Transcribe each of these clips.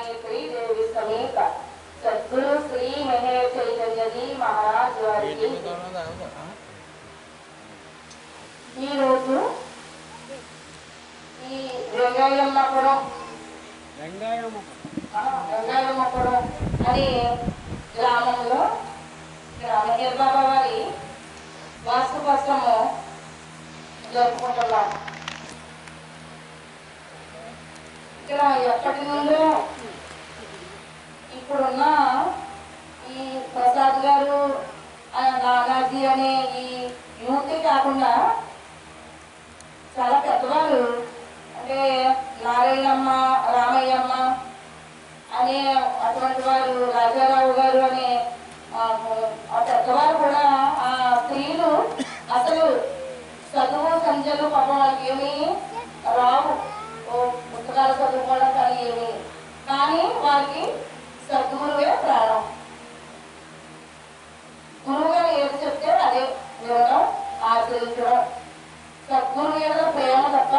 गायत्री देवी समेत सद्गुरु श्री महेश चैतन्य जी महाराज वारिकी ఈ రోజు ఈ వెంగాయమ్మపురం అని గ్రామంలో మహేర్ బాబా వారి వాస్తుపక్షము జరుపుకుంటున్నాం. ఇక్కడ ఎప్పటి నుండో ఇప్పుడున్న ఈ ప్రసాద్ గారు నానాజీ అనే ఈ యూతే కాకుండా చాలా పెద్దవారు అంటే నారాయణమ్మ రామయ్యమ్మ అనే అటువంటి వారు రాజారావు గారు అనే ఆ పెద్దవారు కూడా ఆ స్త్రీలు అసలు చదువు సంధ్యలు పాపం వాళ్ళకి ఏమీ రావు, పుస్తకాలు చదువుకోవడం కానీ ఏమి, కానీ వారికి సద్గురువే ప్రాణం. గురువు గారు ఏది చెప్తే అదే వినడం ఆచరించడం. సద్గురు మీద ప్రేమ తప్ప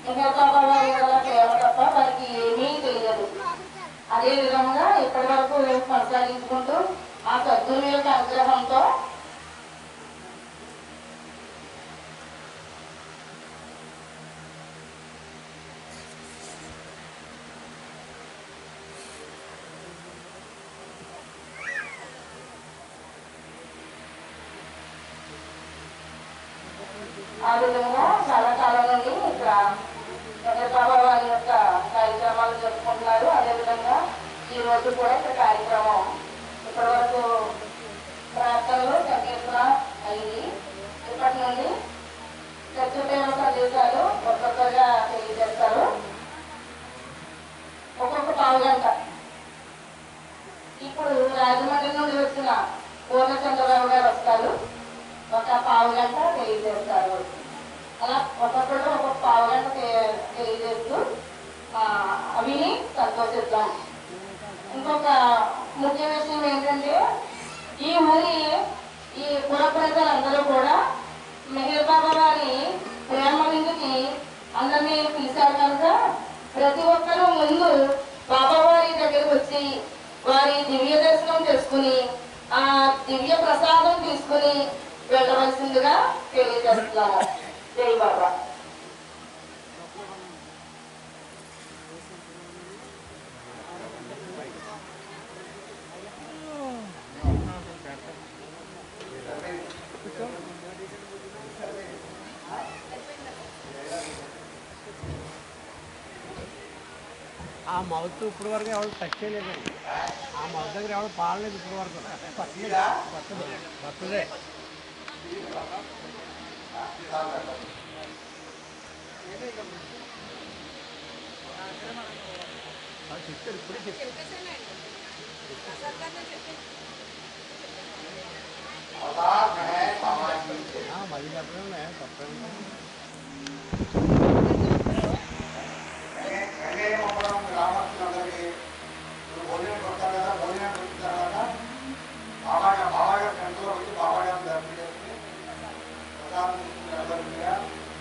మహేర్ బాబా వారి మీద ప్రేమ తప్ప వారికి ఏమీ తెలియదు. అదే విధంగా ఇప్పటి వరకు కొనసాగించుకుంటూ ఆ సద్గురు యొక్క అనుగ్రహంతో ఆ విధంగా చాలా కాలం నుండి ఇక్కడ మహేర్ బాబా వారి యొక్క కార్యక్రమాలు జరుపుకుంటున్నారు. అదేవిధంగా ఈ రోజు కూడా ఇక్కడ కార్యక్రమం ఇప్పటి వరకు ప్రార్థనలు సంకీర్తన అయింది. ఇప్పటి నుండి చర్చపేమ సందేశాలు ఒక్కొక్కగా తెలియజేస్తారు. ఒక్కొక్క పావుగంట. ఇప్పుడు రాజమండ్రి నుండి వచ్చిన పూర్ణచంద్రరావు గారు వస్తారు, ఒక పావుగంట తెలియజేస్తారు. అలా ఒక్కొక్కరు ఒక్కొక్క పావుగంట తెలియజేస్తూ అవిని సంతోషిద్దాం. ఇంకొక ముఖ్య విషయం ఏంటంటే ఈ ఊరి ఈ పుర ప్రజలందరూ కూడా మహేర్ బాబా వారి ప్రేమ విందుకి అందరినీ పిలిచారు కనుక ప్రతి ఒక్కరూ ముందు బాబా వారి దగ్గరికి వచ్చి వారి దివ్య దర్శనం చేసుకుని ఆ దివ్య ప్రసాదం తీసుకుని వెళ్ళవలసిందిగా తెలియజేస్తున్నాము. జై బాబా. ఆ మౌత్ ఇప్పుడు వరకు ఎవరు టచ్ చేయలేదండి. ఆ మౌత్ దగ్గర ఎవరు పాడలేదు ఇప్పుడు వరకు. పట్టుదే చెప్తారు ఇప్పుడే చెప్తారు. మళ్ళీ చెప్పడం తప్పేమో. గ్రామస్తులందరికీ భోజనం కొడతారు కదా, భోజనం పెట్టిన తర్వాత బాబాగారు కంట్లో వచ్చి బాబాగారు దర్శనం చేసుకుని ప్రసాదం తీసుకుని అందరిగా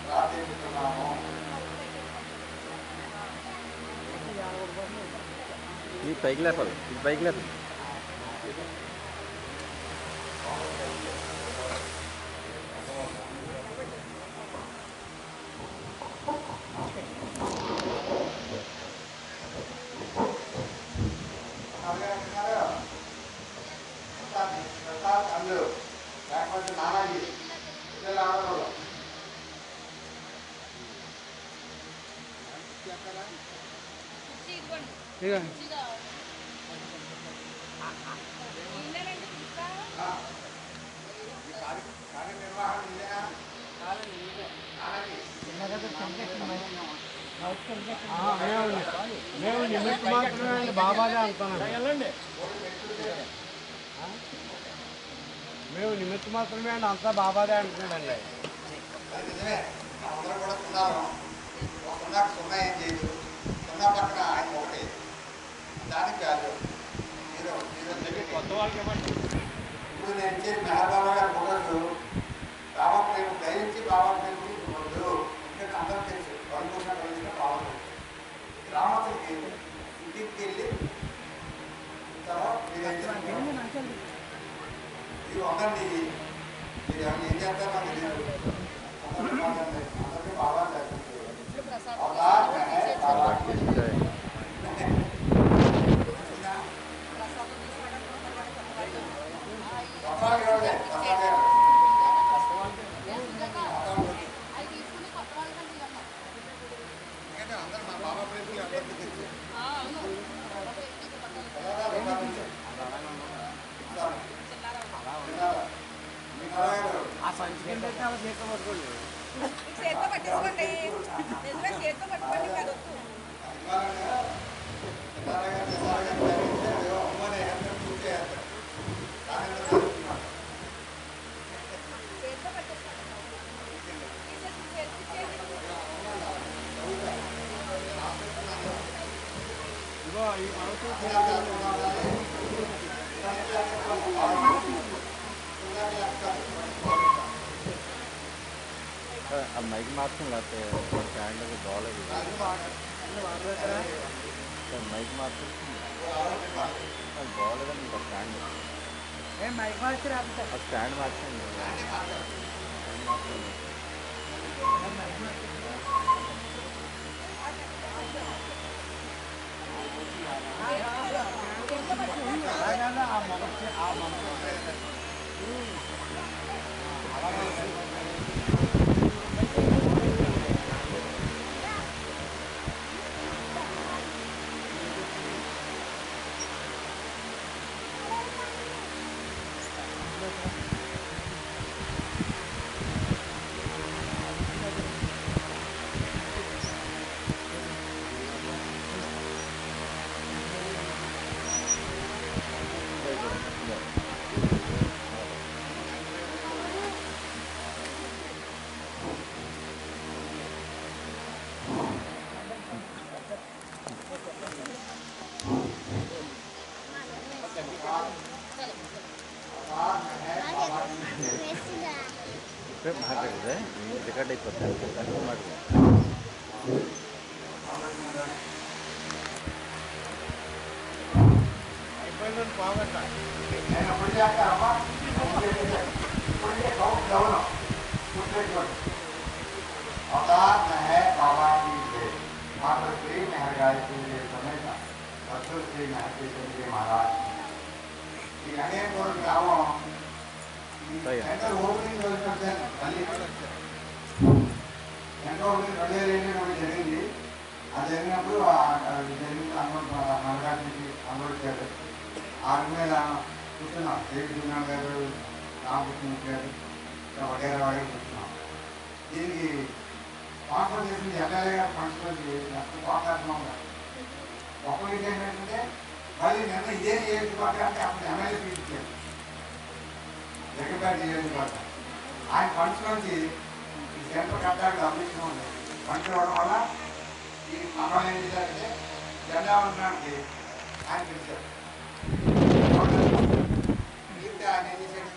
ప్రార్థిస్తున్నాము. ఈ పైకి లేపాలి, ఈ పైకి లేపాలి. లేకపోతే నానాజీ పిల్లలు ఆడవాళ్ళు కార్యనిర్వహణ ఇదేనా? మేము నిమిత్త మాత్రమే బాబాగా అనుకున్నాం. మేము నిమిత్త మాత్రమే అండి, అంతా బాబాదే అంటున్నాడండి. నిజమే, అందరూ కూడా సున్నాను. సున్నాకు సున్నా ఏం చేయదు. సున్నా పక్కన ఆయన ఒకటి, దానికి కాదు కొత్త వాళ్ళకి ఇవ్వండి. ఇప్పుడు నేను ఇచ్చేది మెహర్ బాబా గారు ఫోటోస్ బాబా ప్రేమ దయించి బాబా ప్రేమ వద్దు. అందరూ తెలుసు, వరకున్న బాబా గ్రామస్తులకి ఇంటికి వెళ్ళి చేస్తారో నాకు తెలియదు. అందరికీ బాగా చేస్తుంది. అవతార్ మెహే బాబా కీ జై. అందరూ మా బాబా ప్రేమికులు అందరికీ తెలుసు. ఆ సంచి కింద అయితే అలా చేతితో పట్టుకోండి. చేతితో పట్టేసుకోండి. నిజంగా చేతితో పట్టుకోండి కాదు. ఇదిగో ఈ మనసు अब माइक मार्क्स लाते हैं स्टैंड के बॉल है माइक मार्क्स बॉल है ఇంకా స్టాండ్ ఏ మైక్ మార్చి రాదు స్టాండ్ మార్చండి ఆ మనసు మాట్లాడితే రికార్డ్ అయిపోతుంది తక్కువ మాట్లాడు అయిపోయిందని బాగట్ట నేను ఇప్పుడు చేస్తానమ్మా अवतार है बाबा की जय। माता श्री महर्गायत्री जी समेत सदगुरु श्री महर्षि जी महाराज ఈ అనేకూరు గ్రామం సెంటర్ ఓపెనింగ్ జరిగిన మళ్ళీ సెంటర్ ఓపెనింగ్ 2008 జరిగింది. అది జరిగినప్పుడు జరిగిన మనగారికి అనుభవించారు. ఆరు మీద కూర్చున్నాం. దేవి గారు రామకృష్ణ గారు వగేరా వగేరా కూర్చున్నాం. దీనికి స్పాన్సర్ చేసింది ఎమ్మెల్యే గారు ఫండ్స్ కోట్లాడుతున్నాం. ఒక్కరికి ఏంటంటే మళ్ళీ నిన్న ఇదే నియోజకవర్గం అంటే అప్పుడు ఎమ్మెల్యే సీట్ ఇచ్చారు జగన్పేట నియోజకవర్గం. ఆయన ఫండ్స్ నుంచి ఈ సెంటర్ కట్టడానికి అభివృద్ధి ఉంది. ఫండ్స్ ఇవ్వడం వల్ల ఈ అమలు ఏం చేశారంటే జెండా వందనానికి ఆయన పిలిచారు. మిగతా ఆయన ఏం చేశాడు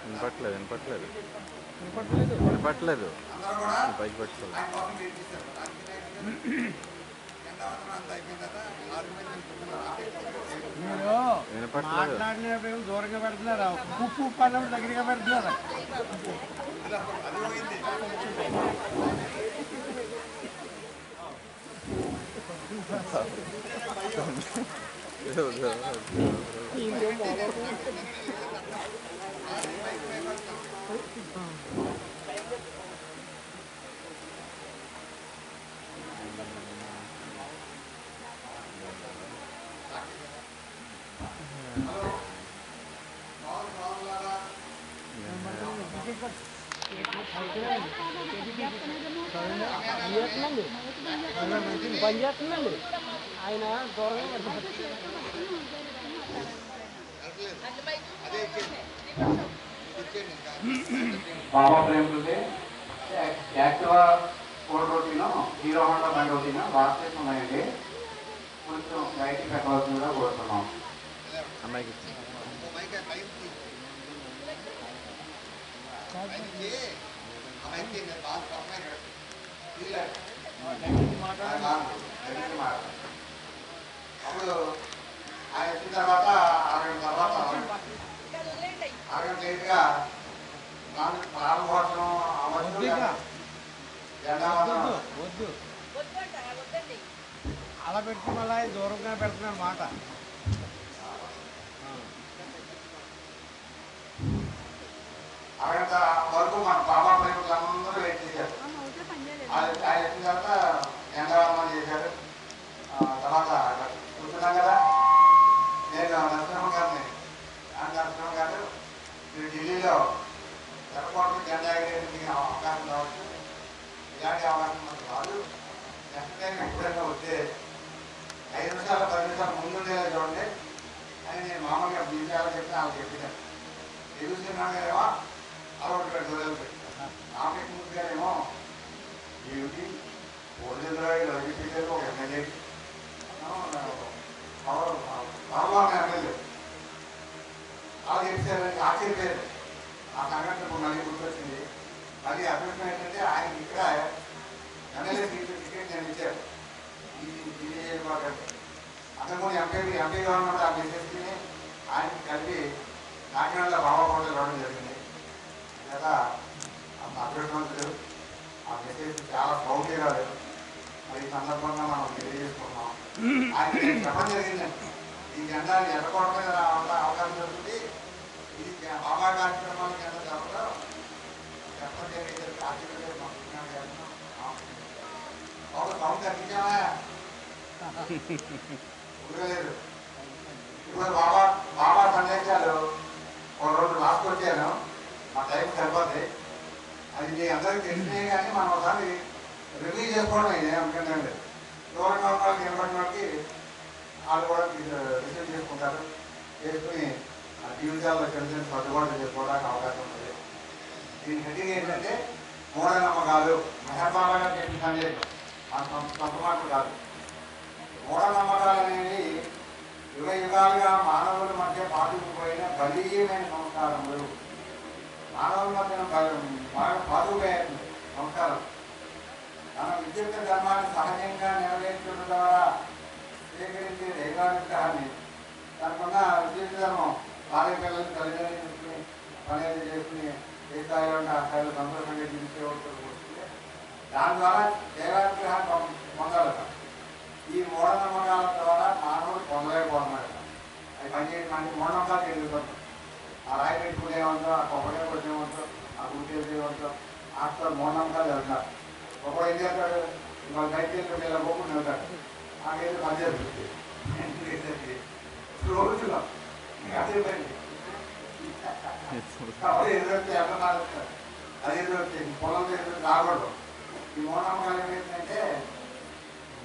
వినపట్లేదు వినపట్లేదు వినపట్లేదు పైకి పట్టుకోవాలి మీరు మాట్లాడినప్పుడు దూరంగా పెడుతున్నారా ఉప్పు ఉప్పు అన్నప్పుడు దగ్గరగా పెడుతున్నారా పని చేస్తుందండి ఆయన దూరంగా బాబా ప్రేమికులకి యాక్టివా 4 రోటీను హీరో హోండా బండి ఒకటిను బాస్కెట్ ఉన్నాయండి. కొంచెం లైటింగ్ పెట్టవలసిందిగా కోరుతున్నాం. అమ్మాయికి అప్పుడు ఆయన వచ్చిన తర్వాత అరగంట తర్వాత ఇంకా వదిలేయండి. అరగంట లేట్గా ప్రారంభోత్సవం అవ్వచ్చు జెండా వందనం వద్దు వద్దు అంటారా? వద్దండి. అలా పెడితే మళ్ళీ ఆయన దూరంగా పెడుతున్నాడు మాట. అరగంట వరకు మన బాబా ప్రేమికులందరూ వెయిట్ చేశారు. ఆయన వచ్చిన తర్వాత జెండావందనం చేశారు. తర్వాత కూర్చున్నాం కదా, నేను నరసింహ గారిని నరసింహ గారు మీరు ఢిల్లీలో ఎర్రకోటకు జెండా ఎగరేయడానికి అవకాశం కావచ్చు, ఇలాంటి అవకాశం మనకు రాదు. నెక్స్ట్ టైం ఎప్పుడైనా వస్తే 5 నిమిషాలు 10 నిమిషాలు ముందుండేలా చూడండి అని నేను మామూలుగా బీజాలు చెప్పి నాకు చెప్పినాను. తెలుస్తున్నాను కదేమో అలవాటు పెట్టుకోలేదు పెట్టాను. నాకే ముందు గారేమో ఏమిటి ఓడిరాయి రవిపీఠలు ఒక ఎమ్మెల్యే పరమాన ఎమ్మెల్యే అలా చెప్పారని ఆశ్చర్యపోయారు. ఆ సంఘటన మళ్ళీ గుర్తొచ్చింది. మళ్ళీ అదృష్టం ఏంటంటే ఆయనకి ఇక్కడ ఎమ్మెల్యే టికెట్ నేను ఇచ్చారు. ఇది అతను కూడా ఎంపీ గవర్నమెంట్ ఆ మెసేజ్ని ఆయనకి కలిపి కాకినాడలో బాబాకోటలో రావడం జరిగింది. లేదా అదృష్టవంతులు ఆ మెసేజ్ చాలా సౌకర్యంగా లేదు. మరి ఈ సందర్భంగా మనం తెలియజేసుకున్నాం. ఆయన చెప్పడం జరిగిందండి, ఈ జెండాలు ఎర్రకోట మీద అవకాశం జరుగుతుంది, ఇది బాబా కార్యక్రమాలకి ఎంత చెప్పడం చెప్పడం జరిగింది. ఆశీర్వాదం సౌండ్ తగ్గించామా ఉండలేదు. ఇప్పుడు బాబా సందేశాలు ఒక రోజు రాసుకొచ్చాను, మా టైం సరిపోతుంది. అది మీ అందరికీ తెలిసినాయి కానీ మనం ఒకసారి రివ్యూ చేసుకోవడం ఇది అనుకుంటే దూరంగా ఉన్న వాళ్ళకి నిలబడిన వాళ్ళకి వాళ్ళు కూడా రిసీవ్ చేసుకుంటారు. చేసుకుని జీవితాల్లో చిన్న చిన్న సర్దుబాటు చేసుకోవడానికి అవకాశం ఉంటుంది. దీని హెడ్డింగ్ ఏంటంటే మూఢనమ్మకాలు. మెహర్బాబా గారు చెప్పిన సందేశం సొంత మాటలు కాదు. మూఢనమ్మకాలు అనేవి యుగ యుగాలుగా మానవుల మధ్య పాతుకుపోయిన బలీయమైన సంస్కారములు. మానవుల మధ్య బాగా పాతుకుపోయే సంస్కారం. మన విద్యుత్ ధర్మాన్ని సహజంగా నెరవేర్చడం ద్వారా స్వీకరించే దైవానుగ్రహాన్ని తనకున్న విద్యుత్ ధర్మం భార్య పిల్లల్ని తల్లిదండ్రులు చూసుకుని పని చేసుకుని ఏ స్థాయిలో ఉంటే ఆ స్థాయిలో సంతోషంగా జీవించేవాళ్ళు వస్తుంది. దాని ద్వారా దైవానుగ్రహాన్ని పొందాలట. ఈ మూఢనమ్మకాల ద్వారా మానవుడు పొందలేకపోతున్నాడు. అవి పనిచేయడం అంటే మూఢనమ్మకాలు ఎదుగుతాం. ఆ రాయి పెట్టుకునేవంతో, ఆ కొబ్బరి కొట్టేవంతో, ఆ గుడి చేసేవంతో ఆస్తో మూఢనమ్మకాలు వెళ్తారు. ఒకడు ఏం చేస్తాడు, ఇవాళ బయటకు ఇలా పోకుండా వెళ్తాడు. నాకైతే పనిచేస్తుంది రోజులో అదే పని కాబట్టి ఎదురొస్తే ఎంత మారుస్తారు. అది ఎదురొస్తే పొలంలో ఎదురు రాకూడదు. ఈ మూఢనమ్మకాలు ఏమైందంటే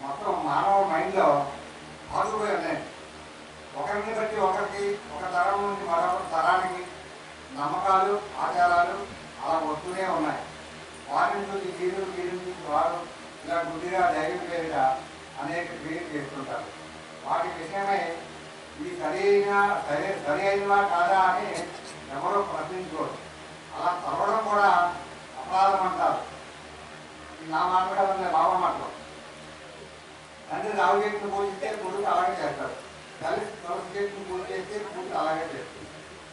మొత్తం మానవ మైండ్లో ఆదుపోయి ఉన్నాయి. ఒకరిని బట్టి ఒకరికి, ఒక తరం నుంచి మరొక తరానికి నమ్మకాలు ఆచారాలు అలా వస్తూనే ఉన్నాయి. వారి నుంచి గీరు నుంచి వారు ఇలా గుడ్డిగా ధైర్యం పేరిట అనేక క్రియలు చేస్తుంటారు. వాటి విషయమై ఇది సరి అయినవా కాదా అని ఎవరో ప్రశ్నించుకోరు. అలా చదవడం కూడా అపరాధం అంటారు. నా మాట్లాడాలనే బాబా మాటలు. తండ్రి రావు చెట్టును పూజిస్తే కొడుకు అలాగే చేస్తారు. తల్లి తులసి చెట్టును పూజ చేస్తే కొడుకు అలాగే చేస్తుంది.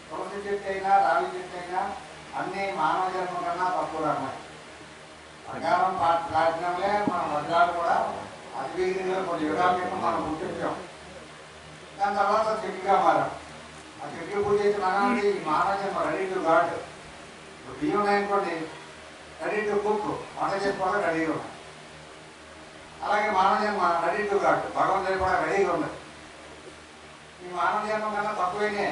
తులసి చెట్టు అయినా రావి చెట్టు అయినా అన్ని మానవ జన్మ కన్నా తక్కువ రకమే. ప్రకారం ప్రాచీనంలే మన వజ్రాలు కూడా అతివేగంగా కొన్ని యుగాల క్రితం మనం గుర్తించాం. దాని తర్వాత చెట్టుగా మారాం. ఆ చెట్లు పూజ చేసి మనది ఈ మానవ జన్మ రెడీ టు గాడ్. ఇప్పుడు బియ్యం ఉన్నాయనుకోండి, రెడీ టు కుక్, వంట చేసుకోవడం రెడీగా ఉన్నాయి. అలాగే మానవ జన్మ రెడీ టు గాడ్, భగవంతుడి కూడా రెడీగా ఉంది. ఈ మానవ జన్మ కన్నా తక్కువైనే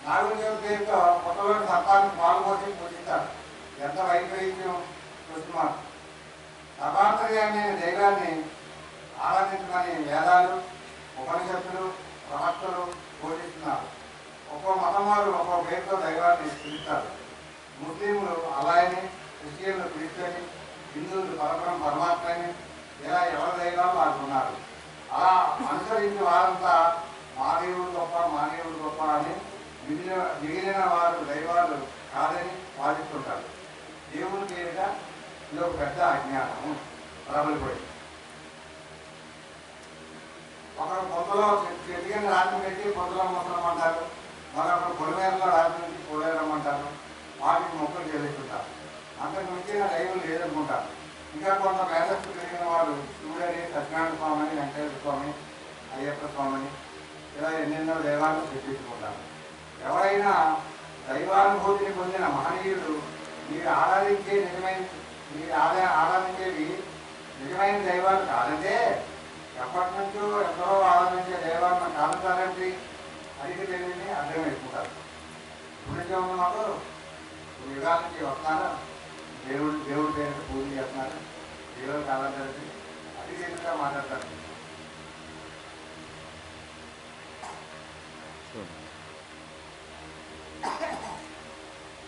నాగుల దేవత పేరుతో కొత్తలోని సత్తాన్ని పాల్గొని పూజిస్తారు. ఎంత వైపరీత్యం చూస్తున్నారు. సర్వాంతర్యాన్ని దైవాన్ని ఆరాధించమని వేదాలు, ఉపనిషత్తులు, ప్రవక్తలు బోధిస్తున్నారు. ఒక్కో మతం వారు ఒక్కో పేరుతో దైవాన్ని పిలుస్తారు. ముస్లింలు అల్లాహ్ని, క్రిస్టియన్లు క్రీస్తుని, హిందువులు పరమాత్మని, ఇలా ఎవరి దైవాలు వారికి ఉన్నారు. అలా అనుసరించి వారంతా మానవుడు గొప్ప అని మిగిలిన వారు దైవాలు కాదని వాదిస్తుంటారు. దేవుని పేరిట ఇది ఒక పెద్ద అజ్ఞానము ప్రబలిపోయింది. ఒకరు పొద్దులో చెట్టు కింద రాత్రి పెట్టి పొద్దులో మొక్కలమంటారు, మరొకరు పొలిమేరలో రాత్రి నుంచి పొలేరమ్మంటారు. వాటికి మొక్కలు చెల్లిస్తుంటారు. అంతకు మించిన దైవం లేదనుకుంటారు. ఇంకా కొంత మేధస్సు కలిగిన వారు శివుడని, సత్యనారాయణ స్వామి అని, వెంకటేశ్వర స్వామి, అయ్యప్ప స్వామిని ఇలా ఎన్నెన్నో దైవాలను సృష్టించుకుంటారు. ఎవరైనా దైవానుభూతిని పొందిన మహనీయుడు మీరు ఆరాధించేవి నిజమైన దైవాలు కాదంటే ఎప్పటి నుంచో ఎందరో ఆరాధించే దైవాలను కాదంటారంటే అడిగి తెలియని అర్థం వేసుకుంటారు. ఇప్పుడు ఉన్న మాకు యుగాల నుంచి వస్తున్నారు, దేవుడి పేరు పూజ చేస్తున్నారు, దేవుడు కాదంటారంటే అది తెలియగా మాట్లాడతారు.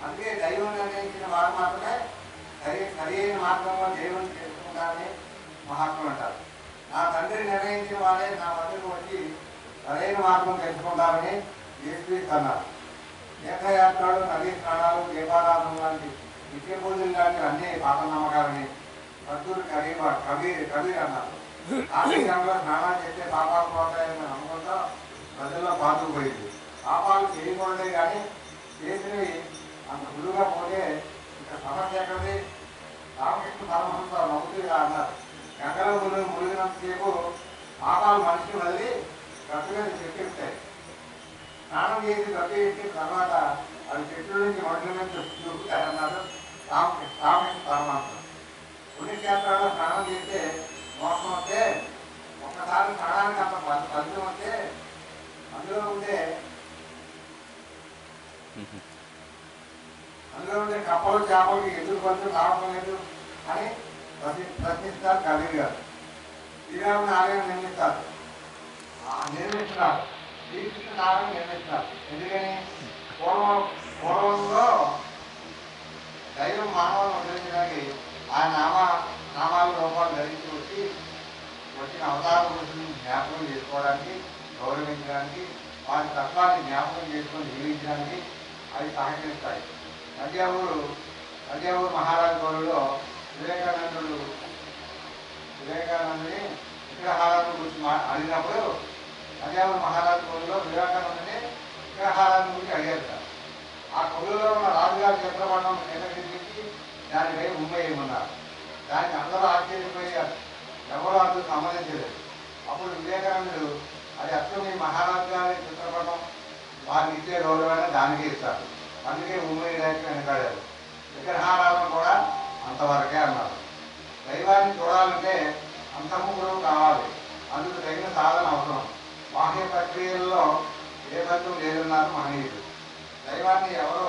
అందుకే దైవం నిర్ణయించిన వారు మాత్రమే సరి అయిన మార్గంలో దేవుని తెలుసుకుంటారని మహాత్ములు అంటారు. నా తండ్రి నిర్ణయించిన వారే నా వద్దకు వచ్చి సరైన మార్గం తెలుసుకుంటారని యేసుక్రీస్తు అన్నారు. తీర్థయాత్రలు, నదీ స్నానాలు, దీపారాధన లాంటి నిత్య పూజలు లాంటివి అన్నీ పాత నమ్మకాలని భక్తులు కబీర్ అన్నారు. కార్తీకంలో స్నానాలు చేస్తే పాపాలు పోతాయని నమ్మకంతో ప్రజల్లో పాతుకుపోయింది. పాపాలు చేయకూడదే కానీ చేసినవి అంత గురువుగా పోతే ఇంకా సమస్య ఎక్కడిది? రామకృష్ణ పరమహంస నవ్వుతుగా అన్నారు, గంగలో మునిగినంతసేపు పాపాలు మనిషిని వదిలి గట్టు మీద చెక్కిస్తాయి. స్నానం చేసి గట్టు ఎక్కిన తర్వాత అవి చెట్ల నుంచి మనుషుల మీద చూపుతాయన్నారు రామకృష్ణ పరమహంస. పుణ్యక్షేత్రాల్లో స్నానం చేస్తే మోసం వస్తే, ఒక్కసారి స్నానానికి అంత ఫలితం వస్తే అందులో ఉండే కప్పలు చేపలకి ఎందుకు ఫలితం రావడం లేదు అని ప్రశ్నిస్తారు కబీర్ గారు. శ్రీరాముని ఆలయం నిర్మిస్తున్నారు, శ్రీకృష్ణ ఆలయం నిర్మిస్తున్నారు. ఎందుకని? పూర్వంలో దైవం మానవులను ఉద్ధరించడానికి ఆయన నామాల రూపాలు ధరించి వచ్చిన అవతార పురుషుని జ్ఞాపకం చేసుకోవడానికి, గౌరవించడానికి, వారి తత్వాన్ని జ్ఞాపకం చేసుకొని జీవించడానికి అవి సహకరిస్తాయి. తంజావూరు మహారాజు గౌరవులో వివేకానందుని విగ్రహాలను గురించి అడిగినప్పుడు తంజావూరు మహారాజు గౌరవులో వివేకానందుని విగ్రహాలను గురించి అడిగారు. ఆ కొలువులో ఉన్న రాజుగారి చిత్రపటం నిర్వహించి దానిపై ఉమ్మేయమన్నారు. దానికి అందరూ ఆశ్చర్యపోయారు, ఎవరో అందుకు సంబంధించలేదు. అప్పుడు వివేకానందుడు అది అసలు మీ మహారాజు గారి చిత్రపటం, వారికి ఇచ్చే గౌరవాన్ని దానికి ఇస్తారు, అందుకే ఉమ్మేయడానికి వెనకాడారు. విగ్రహారాధన కూడా అంతవరకే అన్నారు. దైవాన్ని చూడాలంటే అంతర్ముఖుడు కావాలి, అందుకు తగిన సాధన అవసరం. బాహ్య ప్రక్రియల్లో ఏ బంధం లేదన్నారు మహనీయుడు. దైవాన్ని ఎవరు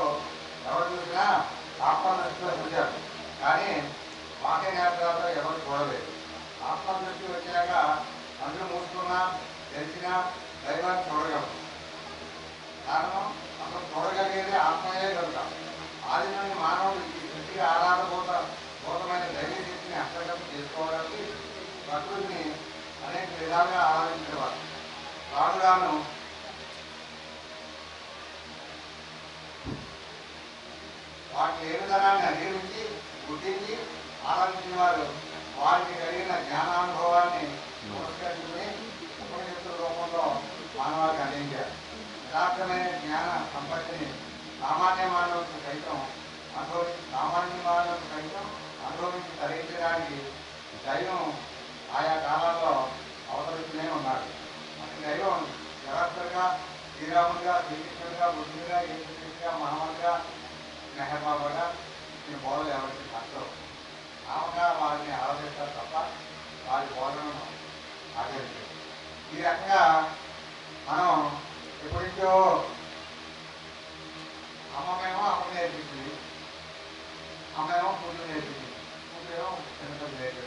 చూసినా ఆత్మదృష్టిలో చూశారు, కానీ బాహ్య నేత్రాలతో ఎవరు చూడలేదు. ఆత్మదృష్టి వచ్చాక అందరూ మూసుకున్నా తెలిసినా దైవాన్ని చూడగలరు. కారణం అసలు చూడగలిగేది ఆత్మయే కనుక. ఆది నుండి మానవుడు ఈ సృష్టికి ఆధారభూతమైన దైవ శక్తిని హస్తగతం చేసుకోవడానికి ప్రకృతిని అనేక విధాలుగా ఆరాధించేవారు. రాజుగాను వాటి ఏడుదనాన్ని అధిగమించి గుర్తించి ఆరాధించిన వారు వారికి కలిగిన జ్ఞానానుభవాన్ని పురస్కరించుకుని ఉపనిషత్తుల రూపంలో మానవాళికి అందించారు. యథార్థమైన జ్ఞాన సంపత్తిని సామాన్య మానవులకు సైతం అనుభవించి తరలించడానికి దైవం ఆయా కాలాల్లో అవతరిస్తూనే ఉన్నాడు. అటు దైవం జగత్తుగా, శ్రీరాముడిగా, శ్రీకృష్ణుడిగా, బుద్ధుడిగా, యేసుక్రీస్తుగా, మహమ్మద్గా, మెహర్ బాబాగా ఈ బోధలు ఎవరికి కష్టం. నామగా వారిని ఆరాధిస్తారు తప్ప వారి బోధనను ఆచరించారు. ఈ రకంగా మనం ఎప్పటి నుంచో అమ్మేమో నేర్పించింది, అమ్మేమో కూతురు నేర్పించింది, కూతురేమో చిన్నపిల్లలు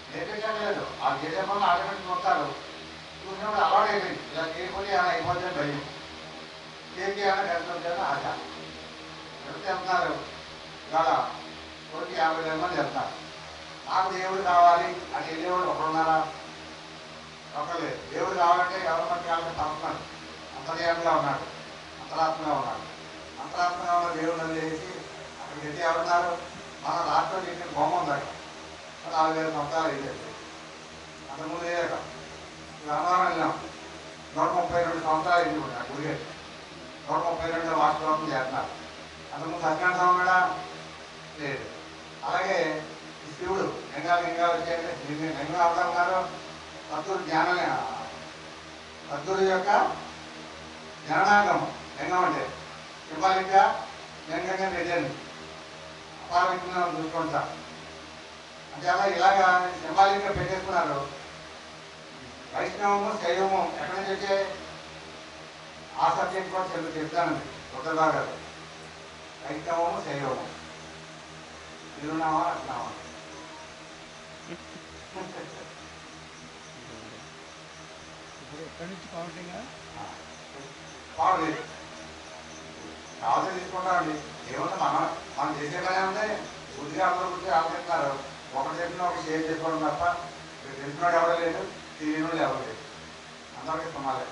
నేర్పించడం లేదు. వాళ్ళు చేసే పనులు ఆటోమేటిక్ వస్తారు. చూసినప్పుడు అలవాటు అయిపోయింది. ఇలా చేయకపోతే ఏమైనా అయిపోతే భయం, చేసి ఏమైనా కలుగుతుందని ఆశ. వెళ్తే వెళ్తున్నారు ఇవాళ 150,000 మంది వెళ్తారు. నాకు దేవుడు కావాలి అని వెళ్ళేవాడు ఒకరున్నారా? ఒకలేదు. దేవుడు కావాలంటే ఎవరి మధ్య కావాలంటే తప్పుతున్నాడు. అంతర్యామిగా ఉన్నాడు, అంతరాత్మగా ఉన్నాడు. అంతరాత్మగా ఉన్న దేవుడు వదిలేసి అక్కడికి వెళ్తే ఎవరున్నారు? మన రాష్ట్రం చెప్పిన బొమ్మ ఉంది అక్కడ. 4,000 సంవత్సరాలు వెళ్ళేది. అంతకుముందు లేక రామారావు వెళ్ళాం 132 సంవత్సరాలు అయింది కూడా గుడి 132 వాస్తవం చేస్తున్నారు. అంతకుముందు సత్యనారాయణ స్వామి కూడా లేదు. అలాగే ఈ శివుడు లింగాలు వచ్చాయంటే లింగం అవతారం గారు సద్గురు యొక్క జననాంగం లింగం అంటే సింబాలిక్గా లింగంగా రిటర్న్ అపారమితంగా చూసుకోండి సార్. అంటే అలా ఇలాగా సింబాలిక్గా పెట్టేసుకున్నారు. వైష్ణవము శైవము ఎక్కడి నుంచి వచ్చే ఆ సబ్జెక్ట్ కూడా చెప్తానండి ఉత్తరబాబు గారు. వైష్ణవము శైవము తిరునామా అట్నామా ఇప్పుడు ఎక్కడి నుంచి కౌంటింగ్ బాగుంది. కావాల్సి తీసుకుంటామండి. ఏమన్నా మనం చేసే పని ఏమంటే బుద్ధిగా అందరూ గురించి ఆలోచిస్తున్నారు. ఒకటి చెప్పిన ఒక షేర్ చేసుకోవడం తప్ప తెలిసినోడు ఎవరో లేదు, తెలియనోడు ఎవరు లేదు. అందరికీ సమాలే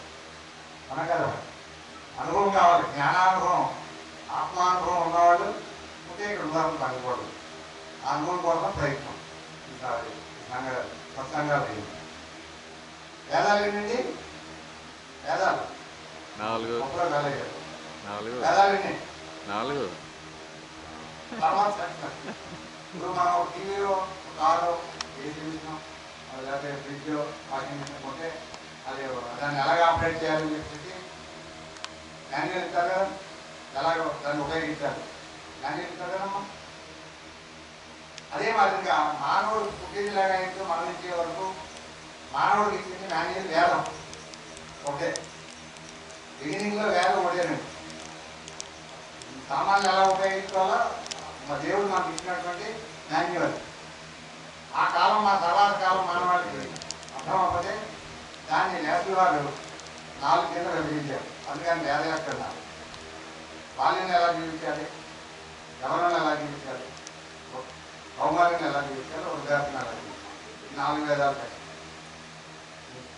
అన్నా కదా. అనుభవం కావాలి, జ్ఞానానుభవం ఆత్మానుభవం ఉన్నవాళ్ళు ఉంటే ఇక్కడ ఉదాహరణ తగ్గకూడదు. ఆ అనుభవం కోసం ప్రయత్నం ఈసారి సత్సంగాలు అయ్యింది. వేదాలు ఏంటండి? వేదాలు 4 ఒక్కరో వేలయ్యారు 4 వేదాలు ఎన్ని? 4 తర్వాత ఇప్పుడు మనం టీవీలో కారు ఏది చూసినాం లేకపోతే ఫ్రిడ్జ్ వాషింగ్ మిషన్ కొంటే అది దాన్ని ఎలాగ ఆపరేట్ చేయాలని చెప్పేసి మాన్యువల్ ఇస్తారు కదా, ఎలాగో దాన్ని ఉపయోగించాలి మాన్యువల్ ఇస్తారు కదమ్మా. అదే మాదిరిగా మానవుడు పుట్టినలాగా ఏంటో మరణించే వరకు మానవుడికి ఇచ్చింది మాన్యువల్ వేదం ఒకటే. బిగినింగ్లో వేదం ఒకటేనండి. సామాన్లు ఎలా ఉపయోగించుకోవాలో మా దేవుడు మాకు ఇచ్చినటువంటి మాన్యువల్. ఆ కాలం మా తర్వాత కాలం మానవాళికి అర్థం అవ్వదే దాన్ని నేషనల్ వారు 4 కింద విభజించారు. అందుకని వేదయాత్రన్నారు. బాల్యాన్ని ఎలా జీవించాలి, యవనాన్ని ఎలా జీవించాలి, కౌమార్యాన్ని ఎలా జీవించాలి, వృద్ధాప్యాన్ని ఎలా జీవించాలి, 4 వేదాలు పెట్టారు.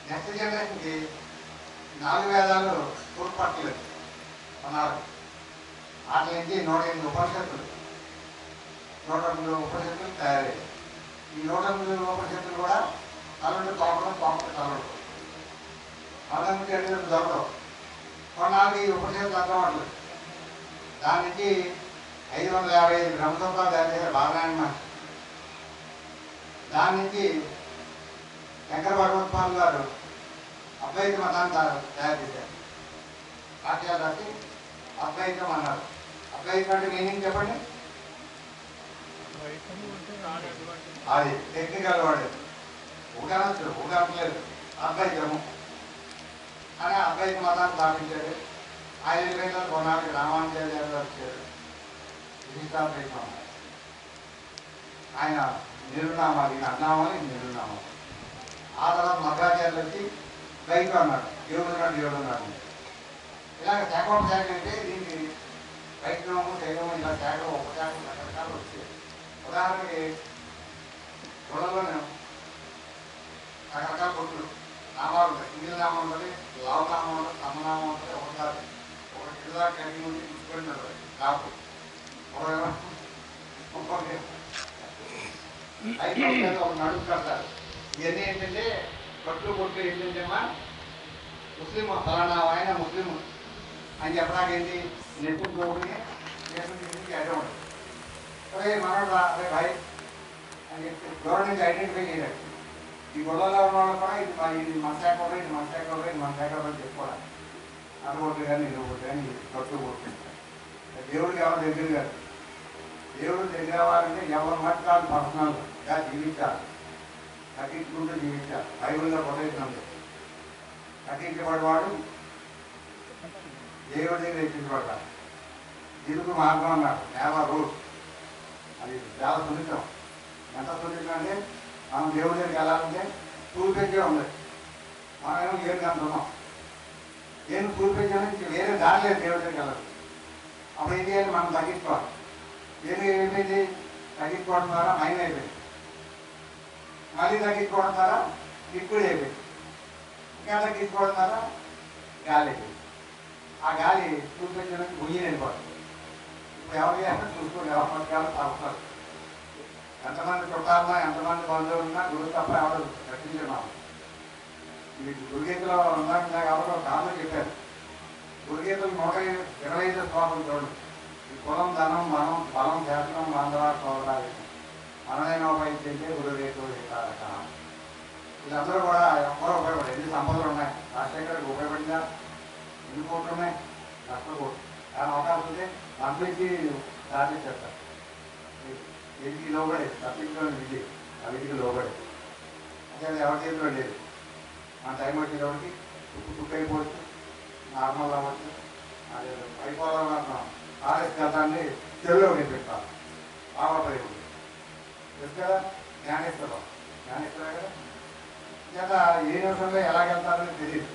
నెక్స్ట్ జనరేషన్కి 4 వేదాలు తోడ్పట్టలేదు అన్నారు. వాటి నుంచి 108 ఉపనిషత్తులు 108 ఉపనిషత్తులు తయారయ్యాయి. ఈ 108 ఉపనిషత్తులు కూడా తలంటే తోపడం తలడు అలాంటి అడిగిన దొరకవు. కొన్నాళ్ళకి ఈ ఉపనిషత్తులు అర్థం అవ్వట్లేదు. దాని నుంచి 555 బ్రహ్మసూత్రాలు తయారు చేశారు బాలనారాయణ మహర్షి. దాని నుంచి శంకర భగవత్పాల్ గారు అద్వైత మతాన్ని తయారు చేశారు. పాఠ్యాలు రాసి అద్వైతం అన్నారు. అద్వైతం అంటే మీనింగ్ చెప్పండి. అది టెక్నికల్ వాడు ఉదాహరణలేదు అద్వైతము అని అద్వైత మతాన్ని స్థాపించాడు. ఆయన కొన్నాళ్ళకి రామానుజాచార్య గారు వచ్చారు. విశిష్టాద్వైతం ఆయన నిరునామాలు, అన్నామాలు నిరునామాలు. ఆ తర్వాత మధ్వాచార్యులు వచ్చి ద్వైతం అన్నాడు. దేవుడు ఉన్నాడు. ఇలాగ శాఖోపశాఖ అంటే దీనికి వైష్ణవము శైవము ఇలా శాఖలు ఒక శాఖ రకరకాలు వచ్చాయి. ఉదాహరణకి గుళ్ళలోనే రకరకాల కొట్టులు నామాలు ఉంటాయి. ఇంగిల నామం ఉంటుంది, లావనామం ఉంటుంది, తమ్మనామం ఉంటుంది. ఒకసారి ఒక కింద కలిగి ఉండి చూసుకుంటున్నారు కాపు అయితే ఒక నడుపు కడతారు. ఇవన్నీ ఏంటంటే కొట్లు ఏంటంటే అమ్మా ముస్లిం ఫలానా ఆయన ముస్లిం అని చెప్పడానికి ఏంటి నెప్పుడు గోవుని అడ్డం ఉంటుంది. అదే మనోడు అదే భాయ్ అని చెప్పి గవర్నమెంట్ ఐడెంటిఫై చేయలేదు. ఈ గొడవలో ఉన్న వాళ్ళు కూడా ఇది మన శాఖ ఇది మన శాఖ ఇది మన శాఖ చెప్పుకోవాలి. అదొకటి కానీ ఇది ఒకటి కానీ కొట్టు కొట్టుకుంటారు. దేవుడికి ఎవరు దగ్గర కాదు. దేవుడు దగ్గర అవ్వాలంటే ఎవరి మట్టాలు పర్సనల్గా జీవించాలి, తగ్గించుకుంటూ జీవించాలి. బైబిల్లో కొట్టేసినందు తగ్గించబడేవాడు దేవుడి దగ్గర హెచ్చించబడతాడు. ఇరుకు మార్గం అన్నాడు, నేల రూట్. అది చాలా సున్నితం. ఎంత సున్నితం అంటే మనం దేవుడి దగ్గరికి వెళ్ళాలంటే చూపించే ఉంది. మనమేమో ఏం అంటున్నాం, ఏం చూపించాలని వేరే దారి లేదు దేవుడి దగ్గరికి వెళ్ళాలి. అప్పుడు ఏం చేయాలి, మనం తగ్గించుకోవాలి. ఏమైంది, తగ్గించుకోవడం ద్వారా మైన్ అయిపోయింది. మళ్ళీ తగ్గించుకోవడం ద్వారా లిక్విడ్ అయిపోయింది. ఇంకా తగ్గించుకోవడం ద్వారా గాలి అయిపోయింది. ఆ గాలి చూపించడానికి గుయ్యి వెళ్ళిపోతుంది. ఇప్పుడు ఎవరు చూసుకోండి, ఎవరి పథకాలు తప్పుతారు. ఎంతమంది చుట్టాలన్నా ఎంతమంది బంధువులున్నా గురువు తప్ప ఎవరు రక్షించున్నాము. మీకు గురుగీతలో ఉందా కాబట్టి ఒక కాదు చెప్పారు. గురుగీతలు 125 శ్లోకం చూడండి. ఈ కులం ధనం మనం బలం శాస్త్రం బాంధవ సోదరాలు మనదైన ఉపయోగించే గురుగీతలు హితారక. వీళ్ళందరూ కూడా ఎవరో ఉపయోగపడి ఎన్ని సంపదలు ఉన్నాయి. రాజశేఖర్కి ఉపయోగపడిందా? ఎన్ని కోట్లు ఉన్నాయి? లక్షల కోట్లు. కానీ అవకాశం ఉంటే పంపించి దాటి చేస్తారు. వీటికి లోబడే తప్పించుకొని విధి ఆ వీటికి లోబడే అంటే ఎవరి చేతిలో లేదు. మన టైం వచ్చేటప్పటికి తుక్కు అయిపోవచ్చు, నార్మల్ అవ్వచ్చు. అదే అయిపోవాలన్న ఆర్ఎస్ గతాన్ని తెలుగులో పెట్టాలి. బాబాపడి తెలుసు కదా, జ్ఞానేశ్వరం కదా. చేత ఏ నిమిషంలో ఎలాగెళ్తారో తెలియదు.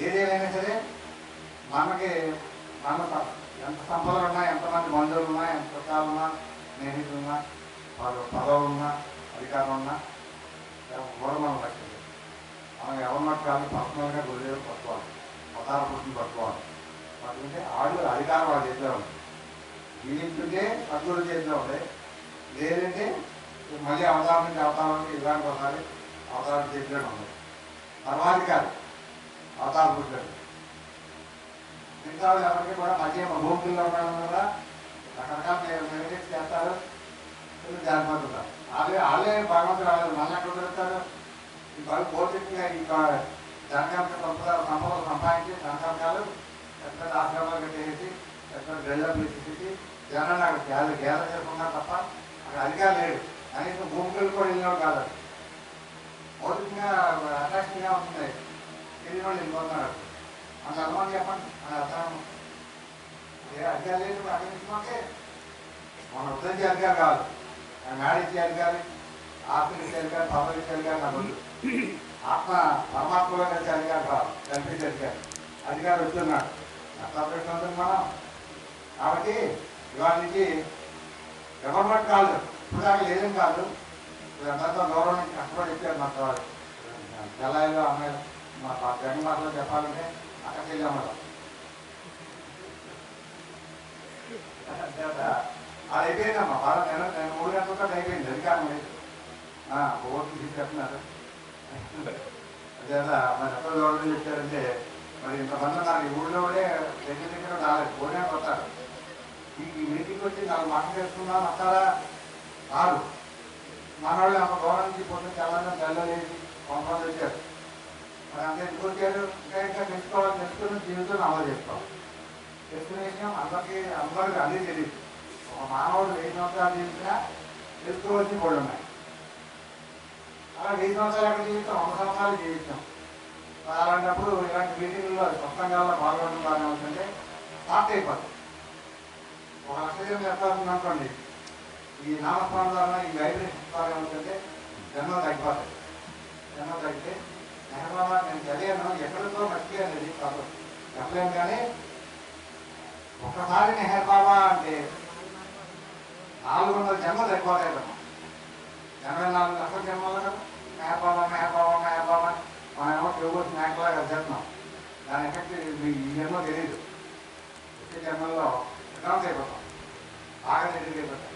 ఏదేమైనా సరే మనకి మన ఎంత సంపదలు ఉన్నా, ఎంతమంది బంధువులు ఉన్నా, ఎంత చుట్టాలు ఉన్నా, స్నేహితులు ఉన్నా, వాళ్ళు పదవులు ఉన్నా, అధికారం ఉన్నా కూడా మనం లక్ష్యం. మనం ఎవరినట్టు కాదు పర్సనల్గా గురుదేవులు పట్టుకోవాలి, అవతార పురుషుని పట్టుకోవాలి. పట్టుకుంటే ఆడు అధికారం వాళ్ళు చేతిలో ఉంది. జీవించుంటే సద్గురు చేతిలో ఉంది. లేదంటే మళ్ళీ అవతారం నుంచి అవతారానికి ఇలాంటి ఒకసారి అవతారం చేతిలో ఉంది. సర్వాధికారి అవతార పురుషుడు. మిగతా ఎవరికి కూడా మధ్య భూమిలో ఉండడం వల్ల రకరకాల మెడిటేట్ చేస్తారు, జారిపోతుంటారు. వాళ్ళే భగవంతుడు రాలేదు. మళ్ళీ ఎక్కడ దొరుకుతారు? ఈ బాగా భౌతికంగా ఈ జనకాంత సంపదలు సంపాదించి జనకాంతాలు పెద్ద ఆశ్రమాలు కట్టేసి పెద్ద గెళ్ళలు తీసి జనాన్ని అక్కడ గేద చేసుకున్నారు తప్ప అక్కడ అధికారం లేడు. కనీసం భూమికలు కూడా వెళ్ళినవాడు కాదు. భౌతికంగా అట్రాక్షన్గా ఉంటుంది. తెలియని వాళ్ళు వెళ్ళిపోతున్నారు. అంత అనుమానం చెప్పండి. మన అర్థం ఏ అధికారం లేదు. అక్కడి నుంచి మాకే మన ఉద్యోగి అధికారం కాదు, మేడ ఇచ్చే అధికారి, ఆత్మలు ఇచ్చే అధికారి, పదవులు ఇచ్చే అధికారి నాకు ఆత్మ పరమాత్మలో కలిసే అధికారం కాదు, కల్పించే అధికారి. అధికారం వస్తున్నాడు అర్థం ఉంటుంది మనం. కాబట్టి ఇవాళ నుంచి గవర్నమెంట్ కాదు, ఇప్పుడు దాకా లేదని కాదు. అందరితో గౌరవం నుంచి కష్టపడి ఇచ్చారు మా వాళ్ళు. తెల్లాయిలో అమ్మాయిలు మా జగన్ మాటలో చెప్పాలంటే అక్కడికి వెళ్ళాం మనం. అది అయిపోయిందమ్మా. 3 గంటలతో అయిపోయింది. అధికారం లేదు. ఓట్లు తీసుకెళ్తున్నారు. అదే మరి ఎక్కడ గవర్నమెంట్ చెప్పారంటే మరి ఇంతమంది ఉన్నారు. ఈ ఊళ్ళో కూడా దగ్గర రాలేదు. పోనే వస్తారు. ఈ మీటింగ్కి వచ్చి 4 మాటలు చేసుకున్నాను అంటారా? రాదు. మన వాళ్ళు అంత దూరం నుంచి పొద్దున్న తెల్లని తెల్లలేసి కొంతమంది వచ్చారు. మరి అంత ఎందుకు వచ్చారు? ఇంకా తెలుసుకుని జీవితం అమలు చేసుకోవాలి. తెలుసుకునే విషయం అందరికీ అన్నీ తెలియదు. ఒక మానవుడు 1000 సంవత్సరాలు జీవించినా తెలుసుకోవాల్సిన కూడా ఉన్నాయి. అలా 1000 సంవత్సరాలు ఎక్కడ జీవిస్తాం? 100 సంవత్సరాలు జీవిస్తాం. అలాంటప్పుడు ఇలాంటి మీటింగ్లో సొంతంగా పాల్గొనడం ఏమవుతుందంటే స్టార్ట్ అయిపోతుంది. 1 లక్ష జనం ఎత్తాల్సింది అనుకోండి. ఈ నామస్మరణ ద్వారా ఈ వైబ్రేషన్ ద్వారా ఏమవుతుందంటే జన్మ తగ్గిపోతాయి. జన్మ తగ్గితే నెహబాబా నేను చదివాను ఎక్కడితో మర్చిపోయాను. అది కాదు చెప్పలేము. కానీ ఒక్కసారి నెహర్ బాబా అంటే 400 జన్మలు తగ్గిపోతాయి కదా. 84 లక్షల జన్మలు కదా. మెహర్ బాబా మెహర్ బాబా మెహర్ బాబా మనం ఏమో ట్యూబర్స్ మేకలాగా చేస్తున్నాం. దాని ఎఫెక్ట్ ఈ జన్మ తెలియదు. వచ్చే జన్మల్లో రిటర్న్స్ అయిపోతాం. బాగా తెలియకపోతాం.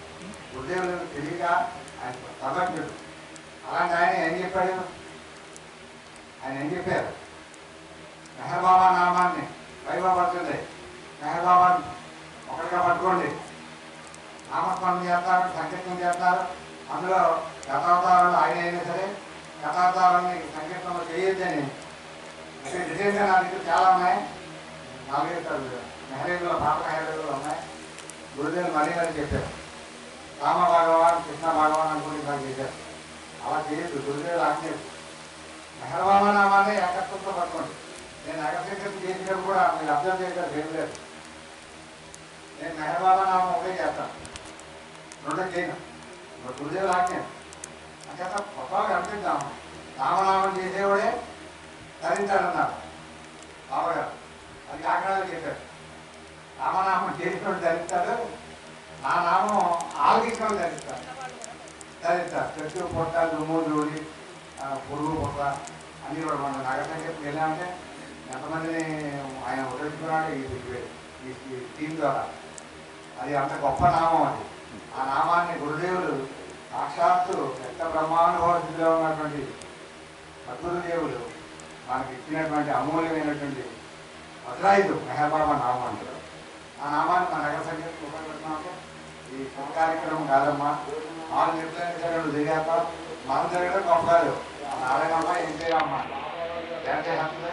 గురుదేవులు తెలియక ఆయన సర్వజ్ఞుడు. అలాంటి ఆయన ఏం చెప్పాడు? ఆయన ఏం చెప్పారు? మెహర్ బాబా నామాన్ని వైభవపడుతుంది. మెహర్ బాబాని ఒకటిగా పట్టుకోండి. నామస్మరణ చేస్తారు, సంకీర్తనం చేస్తారు. అందులో గతావతారాలు ఆయన అయినా సరే గతావతారాన్ని సంకీర్తనలో చేయొద్దని డిజైన్గా నా దగ్గర చాలా ఉన్నాయి. 4 మెహరేజులో పాత మెహరేజులు ఉన్నాయి. గురుదేవులు మరీ చెప్పారు. రామ భగవాన్ కృష్ణ భగవాన్ అనుకుని నాకు చేశారు. అలా చేయొద్దు. గురుదేవులు ఆజ్ఞలు. మెహర్ బాబా నామాన్ని ఏకత్వంతో పట్టుకోండి. నేను ఏకత్వం చేసినప్పుడు కూడా మీరు అర్థం చేశారు. ఏం లేదు. నేను మెహర్ బాబా నామం ఒకటే చేస్తాను, 2 చేయను. గురుదేవులు ఆజ్ఞ అంచేత గొప్పగా అనిపిద్దాం. రామనామం చేసేవాడే ధరించాడన్నారు బాబా గారు. అది కాకినాడలో చెప్పారు. రామనామం చేసేవాడు ధరిస్తాడు, నా నామం ఆలకించడం ధరిస్తారు. చెట్టు పొట్ట దుమ్ము ధూళి పురుగు పొట్ట అన్నీ కూడా మన నగర చెప్పి వెళ్ళామంటే ఎంతమందిని ఆయన ఉదయించుకున్నాడు ఈ టీం ద్వారా. అది అంత గొప్ప నామం. అది ఆ నామాన్ని గురుదేవులు సాక్షాత్తు పెద్ద బ్రహ్మానుభవ స్థితిలో ఉన్నటువంటి సద్గురుదేవులు మనకి ఇచ్చినటువంటి అమూల్యమైనటువంటి వజ్రాయుధం మెహబాబా నామం అంటారు. ఆ నామాన్ని మన నగర సంఖ్యకు ఉపయోగపెడుతున్నాము. ఈ శుభ కార్యక్రమం కాదమ్మా, వాళ్ళు ఎప్పుడైనా సరే నువ్వు దిగాక మనం జరగడం గొప్ప కాదు. నారాయణమ్మ ఏం చేయమ్మా డ్యాన్స్ చేస్తుంది,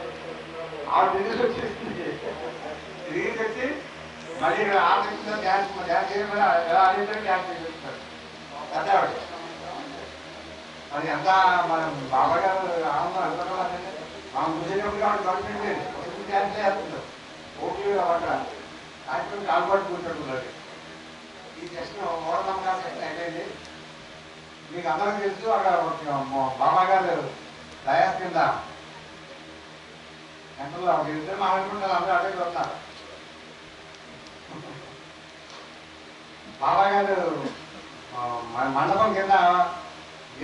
ఆవిడ తిరిగి వచ్చేస్తుంది, తిరిగి వచ్చి మళ్ళీ ఇక్కడ ఆలోచించిన డ్యాన్స్ చేయకుండా ఎలా ఆలోచించాలి డ్యాన్స్ చేసేస్తారు పెద్ద ఆవిడ. అది ఎంత మనం బాబా గారు ఆనందం అనుకోవడం మనం చూసేటప్పుడు కాబట్టి గవర్నమెంట్ లేదు, డ్యాన్స్ చేస్తుంటారు ఓట్లు అక్కడ నాయకులు కాల్పాటు కూర్చుంటున్నారు. ఈ సెషన్ మూఢనమ్మకాల సెషన్ అయిపోయింది. మీకు అందరం తెలుసు అక్కడ బాబా గారు దయాస్ కింద సెంటర్లో ఒక ఇద్దరు మాట్లాడుకుంటారు, అందరూ అక్కడికి వస్తారు. బాబా గారు మండపం కింద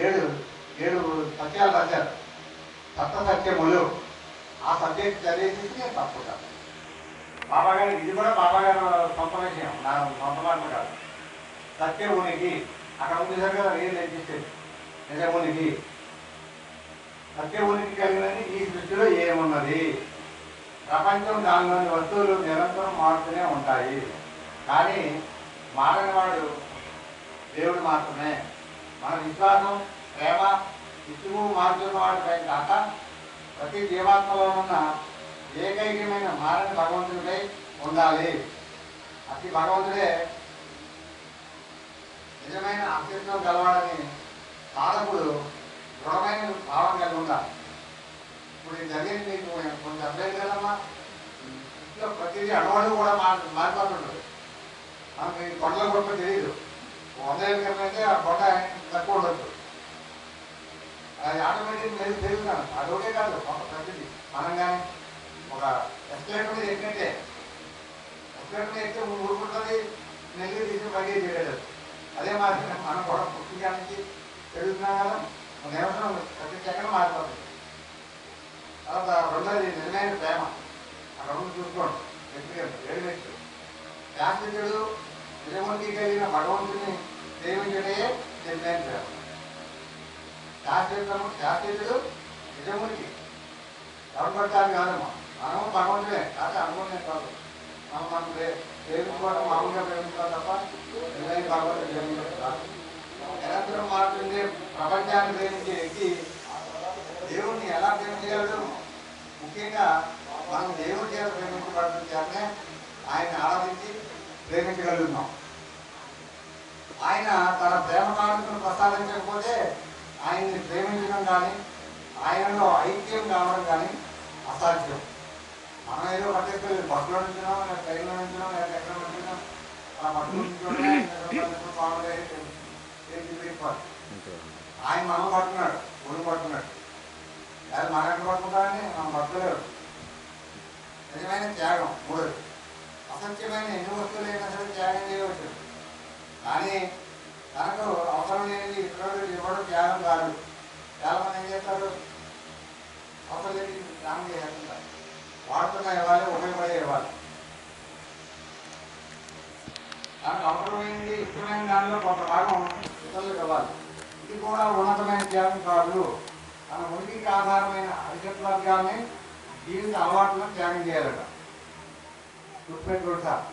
ఏడు సత్యాలు రాశారు, సప్త సత్యములు. ఆ సబ్జెక్ట్ చదివేసి తప్పుతారు. బాబా గారు ఇది కూడా బాబా గారు సొంత విషయం, నా సొంత మాట కాదు. సత్యమునికి అక్కడ ఉంది కదా రియల్ ఎగ్జిస్టెన్స్, నిజమునికి సత్యమునికి కలిగినది ఈ సృష్టిలో ఏమున్నది? ప్రపంచం దానిలోని వస్తువులు నిరంతరం మారుతూనే ఉంటాయి, కానీ మారనివాడు దేవుడు మాత్రమే. మన విశ్వాసం, ప్రేమ, ఇసుగు మారుతున్నవాడిపై కాక ప్రతి జీవాత్మలో ఉన్న ఏకైకమైన మారని భగవంతుడిపై ఉండాలి. అతి భగవంతుడే నిజమైన అస్తిత్వం కలవాడని సాధకుడు దృఢమైన భావం కలిగి ఉండాలి. ఇప్పుడు ఇది జరిగింది మీకు కొంచెం అర్థం కదమ్మా. ఇంట్లో ప్రతిదీ అడవాడు కూడా మారిపోతుంటుంది. మనకి ఈ కొండల గొప్ప తెలియదు. 100 ఏళ్ళ క్రితం అయితే ఆ కొండ తక్కువ ఉండొచ్చు, అది ఆటోమేటిక్ మెరుగు పెరుగుతాను. అదొకే కాదు కొంత ప్రతిదీ. మనం కానీ ఒక ఎస్కలేటర్ మీద ఎక్కినట్టే, ఎస్కలేటర్ మీద ఎక్కితే ఊరుకుంటుంది, నెల్లి తీసి పైకి చేయలేదు. అదే మాదిరి మనం కూడా పుట్టిగా నుంచి పెరుగుతున్నాం కదా, ఒక నిమిషం ప్రతి సెకండ్ మారిపోతుంది. తర్వాత రెండోది నిజమైన ప్రేమ. అక్కడ ఉంది చూసుకోండి, వ్యక్తిగత ఏడు వ్యక్తులు. శాస్త్రికుడు నిజమునికి కలిగిన భగవంతుని ప్రేమించడే నిజమైన ప్రేమ. శాస్త్రికుడు నిజమునికి ఎవరు పడతారు కాదమ్మా, మనము భగవంతుడే కాదు, అనుకునే కాదు. మనం ప్రేమించుకోవడం మామూలుగా ప్రేమించుకోవాలి తప్ప నిజమైన భగవంతుడు ప్రేమించడం కాదు. నిరంతరం మారుతుంది ప్రపంచాన్ని ప్రేమించే వ్యక్తి దేవుణ్ణి ఎలా ప్రేమించగలడు? ముఖ్యంగా మనం దేవుడి చేత ప్రేమించబడటం చేతనే ఆయన ఆరాధించి ప్రేమించగలుగుతున్నాం. ఆయన తన ప్రేమ కానుకను ప్రసాదించకపోతే ఆయన్ని ప్రేమించడం కానీ ఆయనలో ఐక్యం కావడం కానీ అసాధ్యం. మనం ఏదో పట్టేసుకోలేదు, బస్సులో నుంచినాం, లేదా ట్రైన్లో నుంచినాం, లేదా ఎక్కడ నుంచినాం, ఆ బస్సులో ఆయన మనం పడుతున్నాడు, ఒళ్ళు పడుతున్నాడు. అది మన ఎక్కడ పడుకుంటామని మనం పట్టలేరు. నిజమైన త్యాగం మూడోది. అసత్యమైన ఎన్ని వస్తువులు అయినా సరే త్యాగం చేయవచ్చు, కానీ తనకు అవసరం లేనిది ఇతరులకు ఇవ్వడం త్యాగం కాదు. చాలా మంది ఏం చేస్తారు, అవసరం లేని త్యాగం చేస్తుంటారు. వాడుతున్నా ఇవ్వాలి, ఉపయోగపడే ఇవ్వాలి. తనకు అవసరమైనది ఇష్టమైన దానిలో కొంత భాగం ఇతరులకు ఇవ్వాలి. ఇది కూడా ఉన్నతమైన త్యాగం కాదు. తన ఉనికికి ఆధారమైన అరికట్వర్గాన్ని జీవిత అలవాట్లను త్యాగం చేయాలట. గుర్తుపెట్టుకోండి సార్,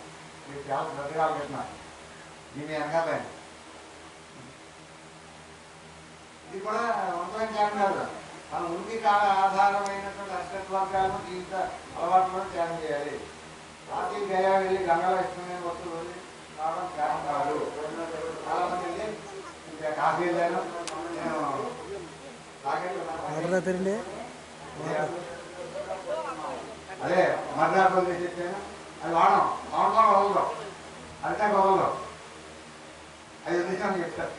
మీరు చాలా శ్రద్ధగా పెట్టినారు దీన్ని వెనకాలండి. ఇది కూడా ఉన్నతమైన త్యాగం కాదు. తన ఉనికికి ఆధారమైనటువంటి అరికట్వర్గాలను జీవిత అలవాట్లను త్యాగం చేయాలి. రాత్రి గయా వెళ్ళి గంగలో ఇష్టమైన వస్తువులు రావడం త్యాగం కాదు. చాలా మంది వెళ్ళి ఇంకా కాఫీ వెళ్ళాను, నేను అదే మర్యాదలు చేసేసాను, అది వాడడం వదలదు, అరిటాక వదలదు. 5 నిమిషాలు చెప్తారు,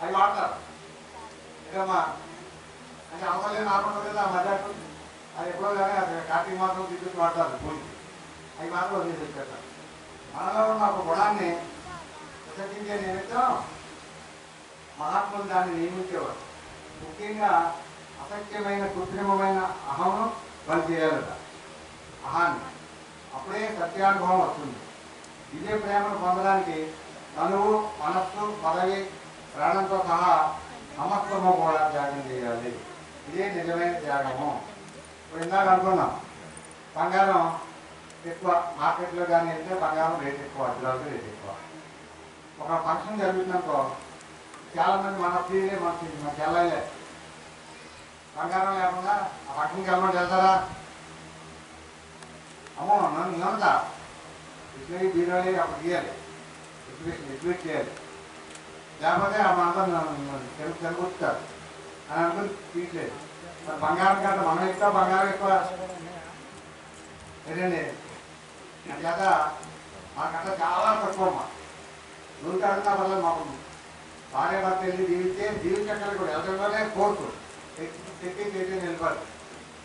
అవి వాడతారు. ఏదమ్మా అంటే అవసరం లేని ఆపడం కదా ఆ మర్యాద, అది ఎప్పుడో కానీ అది కార్తీక మాత్రం తీసుకుని వాడతారు పూజకి, అవి మాత్రం వదిలేసి పెడతారు. మనలో ఉన్న ఒక గుణాన్ని విసర్జించే నిమిత్తం మహాత్ములు దాన్ని నియమించేవారు. ముఖ్యంగా అసత్యమైన కృత్రిమమైన అహంను బంద్ చేయాలట, అహాన్ని. అప్పుడే సత్యానుభవం వస్తుంది. ఇదే ప్రేమను పొందడానికి తనువు, మనస్సు, పదవి, ప్రాణంతో సహా సమస్తము కూడా త్యాగం చేయాలి. ఇదే నిజమైన త్యాగము. ఇప్పుడు ఇందాక అనుకున్నాం బంగారం ఎక్కువ మార్కెట్లో కానీ వెళ్తే బంగారం రేట్ ఎక్కువ అదిలోకి రేట్ ఎక్కువ. ఒక ఫంక్షన్ జరుగుతుందనుకో చాలామంది మన ప్రియులే మన చెల్లెలే బంగారం లేకుండా ఆ ఫంక్షన్కి వెళ్ళమని వెళ్తారా? అమ్మో నన్ను ఇవ్వదా ఇట్లా బీరోలే అప్పుడు ఇవ్వాలి ఎగ్జిబిట్ చేయాలి లేకపోతే ఆ మాత్రం తెలుగుతారు అని అనుకుని తీయట్లేదు. మరి బంగారం కంటే మనం ఎక్కువ బంగారం ఎక్కువ ఏంటండి చేత మాకంటే చాలా తక్కువ అమ్మా నూనె అడుగుతా వల్ల మాకు భార్య భర్త వెళ్ళి జీవించక్కడికి కూడా వెళ్ళడంలోనే కోర్టు తెచ్చి వెళ్ళిపోరు.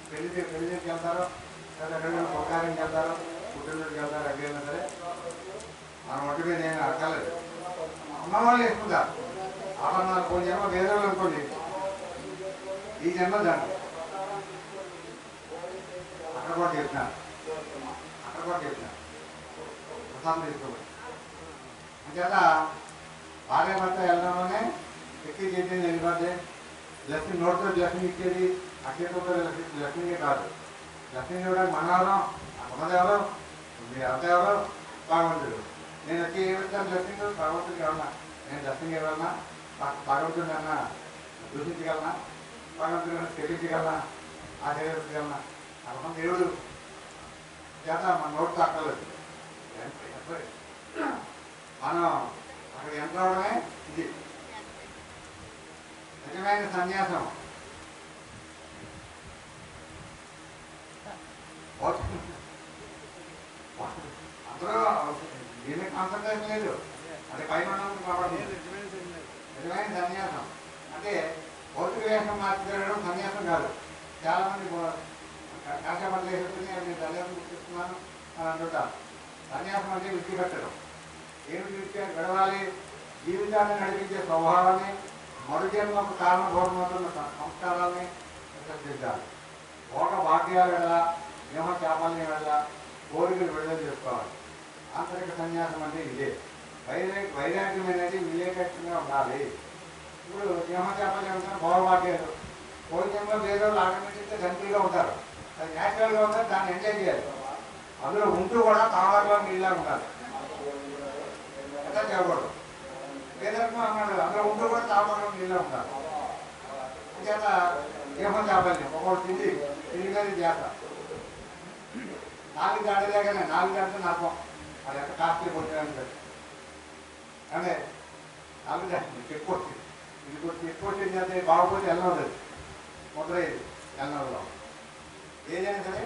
పెళ్లికి వెళ్తారో లేదా ఎక్కడికైనా పొగారికి వెళ్తారో పుట్టినకి వెళ్తారో ఎక్కడైనా సరే మన ఒంటి మీద ఏమి అడగలేదు. ఉన్న వాళ్ళు వేసుకుంటారు ఆభరణాలు పోయి జన్మ వేరే వాళ్ళు అనుకోండి ఈ జన్మ దాన్ని అక్కడ కూడా చెప్తున్నాను ప్రసాదం తీసుకోవాలి అంచేత భార్య భర్త వెళ్ళడంలోనే ఎక్కి చేసేది వెళ్ళిపోతే బ్లెస్సింగ్ నోట్తో బ్లెస్సింగ్ ఇచ్చేది అక్షయతో బ్లెస్సింగే కాదు. బ్లెస్సింగ్ ఇవ్వడానికి మనవరం ఉన్నది ఎవరు మీరు అంత ఎవరు భగవంతుడు. నేను వచ్చి ఏమిస్తాను బ్లెస్సింగ్ భగవంతుడికి ఎవరన్నా నేను బ్లెస్సింగ్ ఇవ్వాలన్నా భగవంతుడిని అన్నా దూషించగలనా భగవంతుడిని తెలియించగలనా ఆశీర్వదించగలనా అర్థం దేవుడు చేత మన నోటు తక్కలేదు. మనం అక్కడ ఎంత అవడమే ఇది నిజమైన సన్యాసం. అందరూ దీన్ని కాన్సన్ట్రేషన్ లేదు అంటే పైన కాబట్టి నిజమైన సన్యాసం అంటే భౌతిక వేషం మార్చుకోవడం సన్యాసం కాదు. చాలామంది కాసేపట్లు వేసుకుని నేను సన్యాసం గుర్తిస్తున్నాను అని అంటుంటారు. సన్యాసం అంటే విడిచిపెట్టడం. ఏమి గడవాలి జీవితాన్ని నడిపించే స్వభావాన్ని మరుజన్మకు కారణభూతమవుతున్న సంస్కారాన్ని విసర్జించాలి. భోగ భాగ్యాల వెళ్ళ నియమ చాపల్ని వెళ్ళ కోరికలు విడుదల చేసుకోవాలి. ఆంతరిక సన్యాసం అంటే ఇదే. వైరాగ్యం అనేది వివేకంగా ఉండాలి. ఇప్పుడు నియమ చాపల్ని ఉంటారు భోగ భాగ్యాలు భోజనంలో వేరే వాళ్ళు ఆటోమేటిక్గా గంటలుగా ఉంటారు. అది న్యాచురల్గా ఉంటారు. దాన్ని ఎంజాయ్ చేయాలి. అందులో ఉంటూ కూడా తాళాల్లో నీళ్ళ ఉండాలి. అట్లా చేయకూడదు. వేదరకం అన్నాడు అందులో ఉంటూ కూడా తాళాల్లో నీళ్ళ ఉండాలి. చేత ఏమో చేపల్ని ఒకటి తిండి చేత 4 దాటిదాకానే 4 దాటితే నరకం. అది ఎంత కాస్ట్లీ కొట్టడానికి అంటే 4 దాటి ఎక్కువ ఇది కొట్టి ఎక్కువ చేస్తే బాగుపోతే వెళ్ళదు ముద్రయ్యేది వెళ్ళడంలో ఏదైనా సరే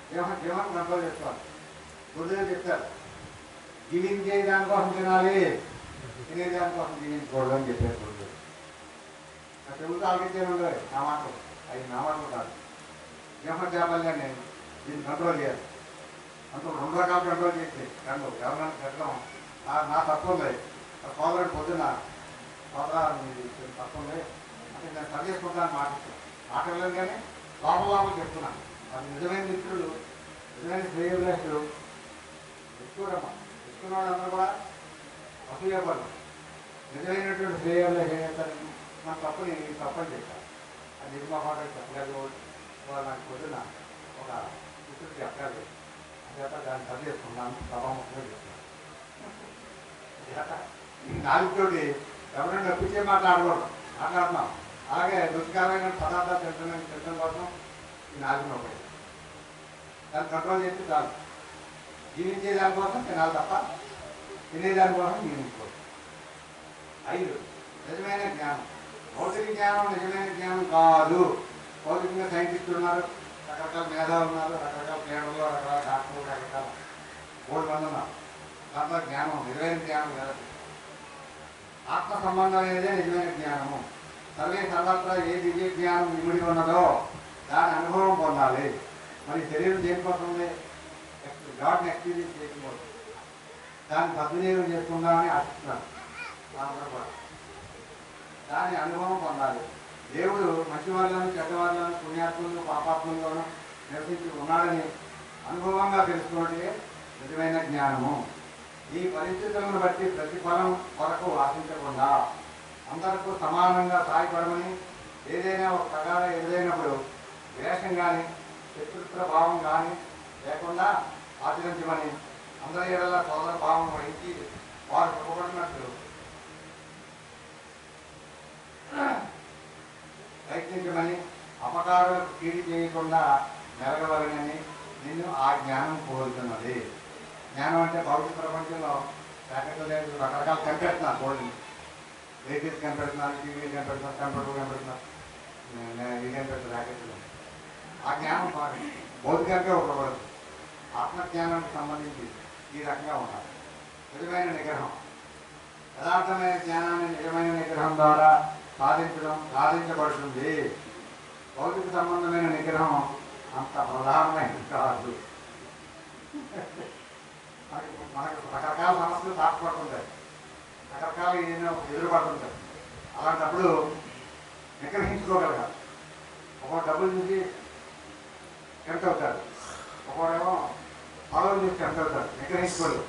జీవనం కంట్రోల్ చేసుకోవాలి. గురుదేవులు చెప్తారు జీవించే దానికోసం తినాలి తినే దానికోసం జీవించకూడదు అని చెప్పారు గురుదేవులు. నా చెబుతూ ఆలోచించేది నా మాటలు అవి నా మాటలు కాదు. జీవన చేపల్ని దీన్ని కంట్రోల్ చేయాలి. అంటూ 2 రకాలు కంట్రోల్ చేసి ఎవరైనా పెట్టడం నా తప్పు ఉంది. సోదరుడు పొద్దున్న సోదరు తప్పు ఉంది అంటే నేను సరి చేసుకుంటాను మాట వెళ్ళను కానీ లోపల చెప్తున్నాను. అది నిజమైన మిత్రులు నిజమైన శ్రేయోభిలాషులు ఎక్కువమ్మా ఎక్కువ వాళ్ళందరూ కూడా అసూయపడరు. నిజమైనటువంటి శ్రేయోభిలాష ఏం చేస్తారు మన తప్పని చెప్తారు. అది నిర్మా పాట చెప్పగలిగే నాకు పొద్దున్న ఒక మిత్రుడు చెప్పాలి చేత దాన్ని సరి చేసుకున్నాను సభాముఖంగా చెప్తున్నాను. ఈ నాలుగుతోటి ఎవరైనా నప్పించే మాట్లాడుతున్నాం. అలాగే రుచికరమైన పదార్థాలు తినడం కోసం ఈ 4 ఉపయోగం దాన్ని కంట్రోల్ చేస్తే చాలు. జీవించే దానికోసం తినాలి తప్ప తినేదానికోసం జీవించుకోవాలి. 5 నిజమైన జ్ఞానం. భౌతిక జ్ఞానం నిజమైన జ్ఞానం కాదు. భౌతికంగా సైంటిస్టులు ఉన్నారు, రకరకాల మేధావులు ఉన్నారు, రకరకాల ప్లేడర్లు, రకరకాల డాక్టర్లు, రకరకాల 3 మంది ఉన్నారు. దాంట్లో జ్ఞానం నిజమైన జ్ఞానం కాదు. ఆత్మ సంబంధం అనేదే నిజమైన జ్ఞానము. సర్వత్రా ఏ దివ్య జ్ఞానం ఇమిడి ఉన్నదో దాని అనుభవం పొందాలి. మరి శరీరం దేనికోసం ఉంది? గాడ్ని ఎక్స్పీరియన్స్ చేయకపోతే దాన్ని సద్వినియోగం చేసుకుందామని ఆశిస్తున్నాను. దాని అనుభవం పొందాలి. దేవుడు మంచి వాళ్ళను చెడ్డవాళ్ళను పుణ్యాత్ములను పాపాత్ములను నివసించి ఉన్నాడని అనుభవంగా తెలుసుకున్నట్టే నిజమైన జ్ఞానము. ఈ పరిస్థితులను బట్టి ప్రతిఫలం కొరకు ఆశించకుండా అందరికీ సమానంగా సాయపడమని ఏదైనా ఒక ప్రకారం ఎదురైనప్పుడు వేషం కానీ శత్రుత్వ భావం కానీ లేకుండా ఆచరించమని అందరి ఏడల సోదర భావం వహించి వారు చెప్పబడినట్లు ప్రయత్నించమని అపకారాలకు కీడి చేయకుండా మెరగవలనని నిన్ను ఆ జ్ఞానం కోరుతున్నది. జ్ఞానం అంటే భౌతిక ప్రపంచంలో ప్యాకెట్లు లేదు, రకరకాల కనిపెడుతున్నారు. కోల్డ్ వెహికల్స్ కనిపెడుతున్నారు, టీవీలు కనిపెడుతున్నారు, కంప్యూటర్లు కనిపెడుతున్నారు, ఇది కనిపెడుతున్నారు ప్యాకెట్లు. ఆ జ్ఞానం భౌతికంగా ఉపయోగపడదు. ఆత్మజ్ఞానానికి సంబంధించి ఈ రకంగా ఉండాలి. నిజమైన నిగ్రహం, యథార్థమైన జ్ఞానాన్ని నిజమైన నిగ్రహం ద్వారా సాధించబడుతుంది. భౌతిక సంబంధమైన నిగ్రహం అంత ప్రధానమైనది కాదు. మనకు రకరకాల సమస్యలు తాకపడుతుంటాయి, రకరకాల ఎదురుపడుతుంటాయి. అలాంటప్పుడు నిగ్రహించుకోగలగాలి. ఒక డబ్బులు చూసి టెంప్ట్ అవుతారు, ఒకడేమో పదవులు చూసి టెంప్ట్ అవుతారు, నిగ్రహించుకోలేదు.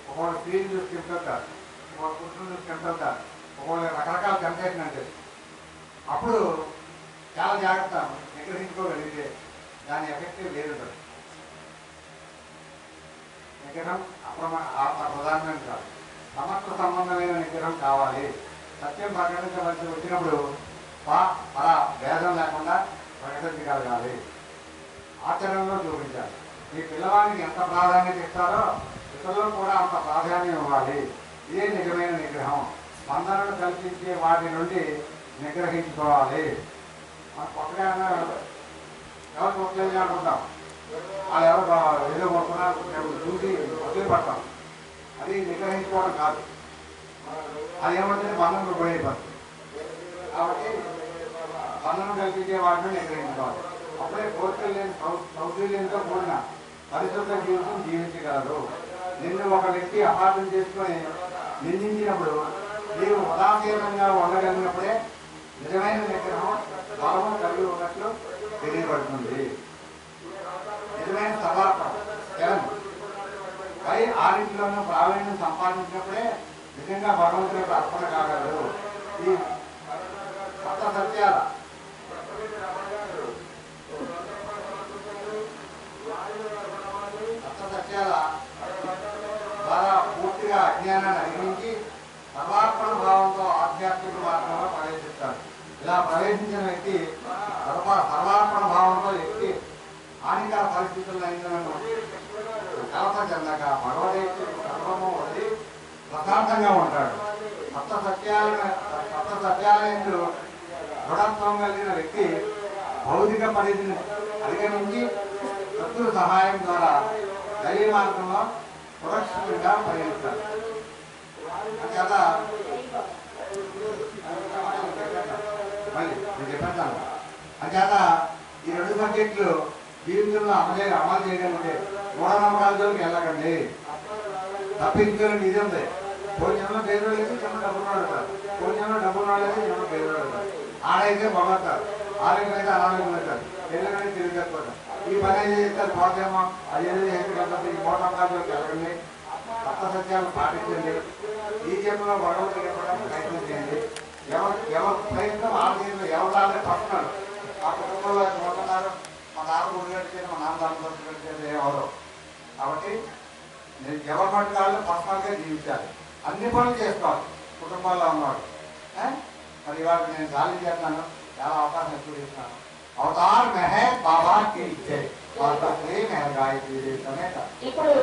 ఒకవేళ స్త్రీని చూసి టెంప్ట్ అవుతారు, ఒకవేళ పురుషులు చూసి టెంప్ట్ అవుతారు, ఒకవేళ రకరకాల టెంప్టేషన్ అంటే అప్పుడు చాలా జాగ్రత్త. నిగ్రహించుకోగలిగితే దాని ఎఫెక్ట్ వేరుంటుంది. నిగ్రహం ప్రధానమైన కాదు, సమర్థ సంబంధమైన నిగ్రహం కావాలి. సత్యం ప్రకటించవలసి వచ్చినప్పుడు అలా భేదం లేకుండా ప్రకటించగలగాలి, ఆచరణలో చూపించాలి. మీ పిల్లవాడికి ఎంత ప్రాధాన్యత ఇస్తారో ఇతరులకు కూడా అంత ప్రాధాన్యం ఇవ్వాలి. ఇదే నిజమైన నిగ్రహం. స్పందనను కల్పించే వాటి నుండి నిగ్రహించుకోవాలి. మనం కొత్తగా ఎవరు కొత్తగా అనుకుంటాం, వాళ్ళు ఎవరు ఏదో కొడుతున్నారు చూసి వదిలిపడతాం. అది నిగ్రహించుకోవడం కాదు, అది ఏమంటే బంధంలో పోయిపోతుంది. కాబట్టి బంధనం కల్పించే వాటిని నిగ్రహించుకోవాలి. అప్పుడే కోరికలు లేని సౌకర్యంతో కూడిన పరిశుద్ధ జీవితం జీవించగలరు. నిన్ను ఒక వ్యక్తి అపార్థం చేసుకొని నిందించినప్పుడు నీవు ఉదాసీనంగా ఉండగలిగినప్పుడే నిజమైన నిగ్రహం బలము కలిగి ఉన్నట్లు తెలియబడుతుంది. నిజమైన సమర్పణ పై ఆరింటిలోనూ ప్రావీణ్యం సంపాదించినప్పుడే నిజంగా భగవంతుడికి అర్పణ కాగలరు. ఈ సప్త సత్యాల ద్వారా పూర్తిగా అజ్ఞానాన్ని అధిగమించి సర్వార్పణ భావంతో ఆధ్యాత్మిక మార్గంలో ప్రవేశిస్తాడు. ఇలా ప్రవేశించిన వ్యక్తి సర్వార్పణ భావంతో వ్యక్తి హానికర పరిస్థితుల్లో అయినను కలత చెందక భగవద్గీత సర్వము వదిలి ప్రశాంతంగా ఉంటాడు. సప్త సత్యాలయంలో దృఢత్వం కలిగిన వ్యక్తి భౌతిక పరిధిని అధిగమించి శత్రు సహాయం ద్వారా దైవ మార్గంలో సురక్షితంగా పరిగణిస్తారు. అంచేత మళ్ళీ నేను చెప్పేస్తాను. అంచేత ఈ రెండు సబ్జెక్టులు జీవితంలో అమలు చేయగలిగితే మూఢనమ్మకాలలోకి వెళ్ళకండి, తప్పించుకోవాలండి. ఇది ఉంది, భోజనంలో పేదలు వేసి చిన్న డబ్బులు వాడతారు, భోజనంలో డబ్బులు వాడేసి చిన్న పేదలు వాడతారు. ఆడైతే బాగుతారు, ఆరోగ్యం అయితే అనారోగ్యం అవుతారు, పిల్లలైతే తిరిగిపోతారు. ఈ పని ఏం చేస్తారు పోతేమో అదేదో చేసి ఈ మూఢనమ్మకాలలోకి వెళ్ళండి, సప్త సత్యాలను పాటించండి. ఈ జన్మలో భగవంతుడు చెప్పడానికి ప్రయత్నం చేయండి. ఎవరు ప్రయత్నం ఆలోచనలో ఎవరు రాలేదు పడుతున్నారు. ఆ కుటుంబంలో పోతున్నారు, మా నాన్న గుడి కడిచేది, మా నాన్న దాంట్లో కడిచేది ఎవరు. కాబట్టి నేను ఎవరి మట్టుకాళ్ళు పర్సనల్గా జీవించాలి, అన్ని పనులు చేసుకోవాలి కుటుంబాల్లో ఉన్నవాడు. మరి ఇవాళ నేను గాలి చేస్తాను, చాలా అవకాశం ఎక్కువ చేస్తున్నాను. అవతార్ మెహే బాబా కి ఇచ్చే ఇప్పుడు